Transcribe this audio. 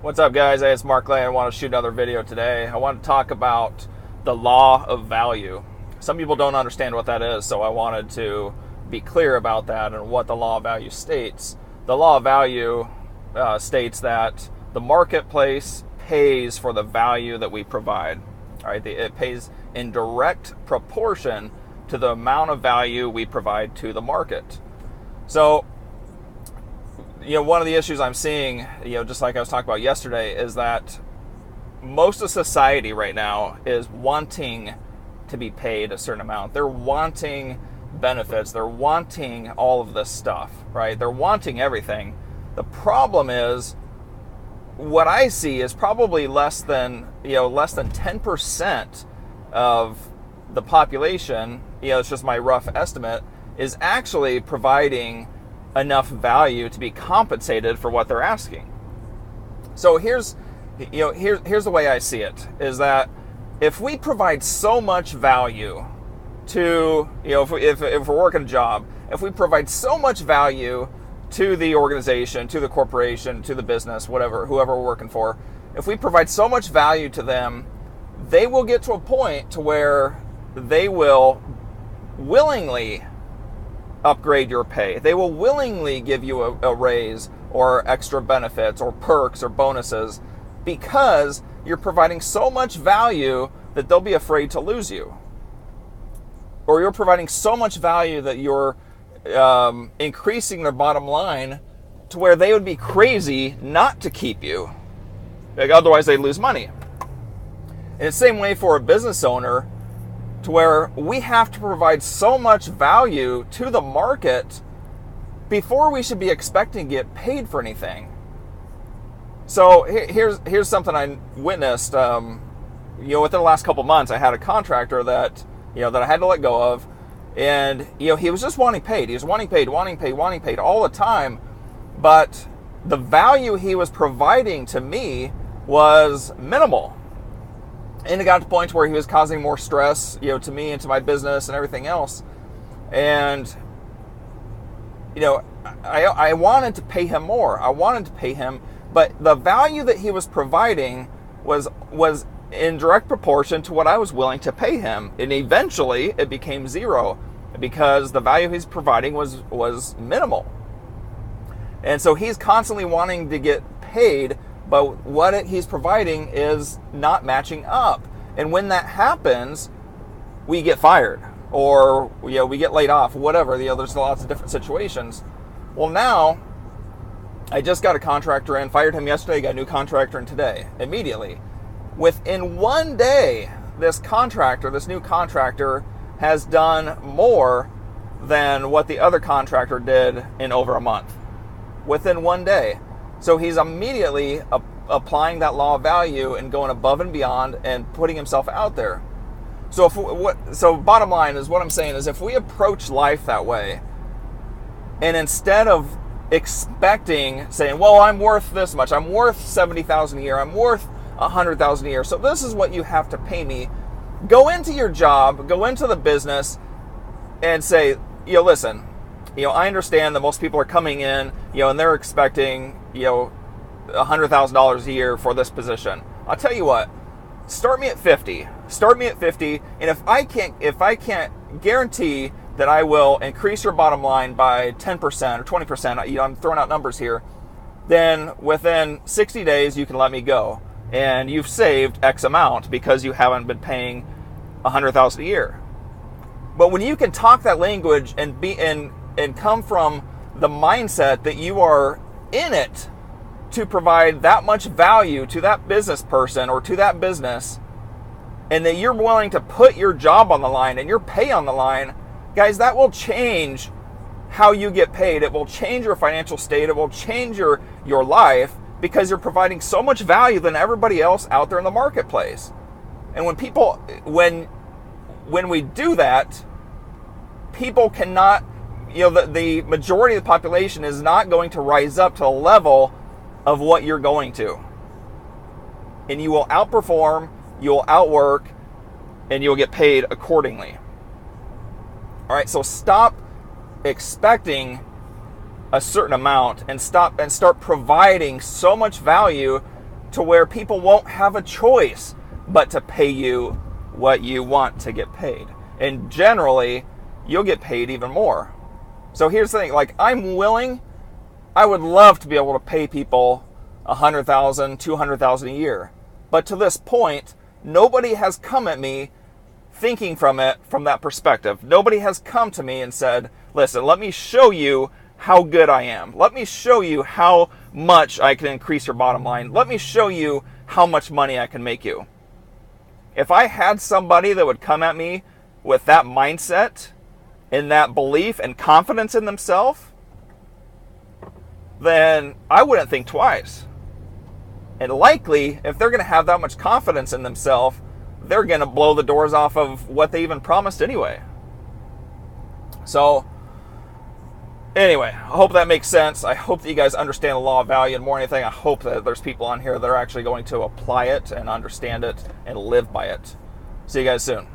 What's up, guys? Hey, it's Mark Lane. I want to shoot another video today. I want to talk about the law of value. Some people don't understand what that is, so I wanted to be clear about that and what the law of value states. The law of value states that the marketplace pays for the value that we provide. All right, it pays in direct proportion to the amount of value we provide to the market. So, one of the issues I'm seeing, just like I was talking about yesterday, is that most of society right now is wanting to be paid a certain amount. They're wanting benefits. They're wanting all of this stuff, right? They're wanting everything. The problem is, what I see is probably less than 10% of the population, it's just my rough estimate, is actually providing enough value to be compensated for what they're asking. So here's the way I see it, is that if we provide so much value to, if we're working a job, if we provide so much value to the organization, to the corporation, to the business, whoever we're working for, if we provide so much value to them, they will get to a point to where they will willingly upgrade your pay. They will willingly give you a raise or extra benefits or perks or bonuses because you're providing so much value that they'll be afraid to lose you. Or you're providing so much value that you're increasing their bottom line to where they would be crazy not to keep you. Otherwise they'd lose money. In the same way for a business owner, to where we have to provide so much value to the market before we should be expecting to get paid for anything. So here's something I witnessed. Within the last couple months, I had a contractor that I had to let go of, and he was just wanting paid. He was wanting paid all the time, but the value he was providing to me was minimal. And it got to the point where he was causing more stress, to me and to my business and everything else. And, I wanted to pay him more. I wanted to pay him, but the value that he was providing was in direct proportion to what I was willing to pay him. And eventually it became zero because the value he's providing was minimal. And so he's constantly wanting to get paid, but what he's providing is not matching up. And when that happens, we get fired or we get laid off, whatever. There's lots of different situations. Well, now I just got a contractor in, fired him yesterday, got a new contractor in today, immediately. Within one day, this new contractor has done more than what the other contractor did in over a month. Within one day. So he's immediately applying that law of value and going above and beyond and putting himself out there. So bottom line is, what I'm saying is, if we approach life that way, and instead of saying, well, I'm worth this much, I'm worth $70,000 a year, I'm worth $100,000 a year, so this is what you have to pay me. Go into your job, go into the business, and say, listen. I understand that most people are coming in, and they're expecting, $100,000 a year for this position. I'll tell you what, start me at 50. And if I can't guarantee that I will increase your bottom line by 10% or 20%, I'm throwing out numbers here, then within 60 days you can let me go. And you've saved X amount because you haven't been paying $100,000 a year. But when you can talk that language and come from the mindset that you are in it to provide that much value to that business person or to that business, and that you're willing to put your job on the line and your pay on the line, guys, that will change how you get paid. It will change your financial state. It will change your life because you're providing so much value than everybody else out there in the marketplace. And when we do that, people cannot, the majority of the population is not going to rise up to the level of what you're going to. And you will outperform, you will outwork, and you'll get paid accordingly. All right, so stop expecting a certain amount and start providing so much value to where people won't have a choice but to pay you what you want to get paid. And generally, you'll get paid even more. So here's the thing, like I would love to be able to pay people $100,000, $200,000 a year. But to this point, nobody has come at me thinking from that perspective. Nobody has come to me and said, listen, let me show you how good I am. Let me show you how much I can increase your bottom line. Let me show you how much money I can make you. If I had somebody that would come at me with that mindset and that belief and confidence in themselves, then I wouldn't think twice. And likely, if they're going to have that much confidence in themselves, they're going to blow the doors off of what they even promised anyway. So, anyway, I hope that makes sense. I hope that you guys understand the law of value, and more than anything, I hope that there's people on here that are actually going to apply it and understand it and live by it. See you guys soon.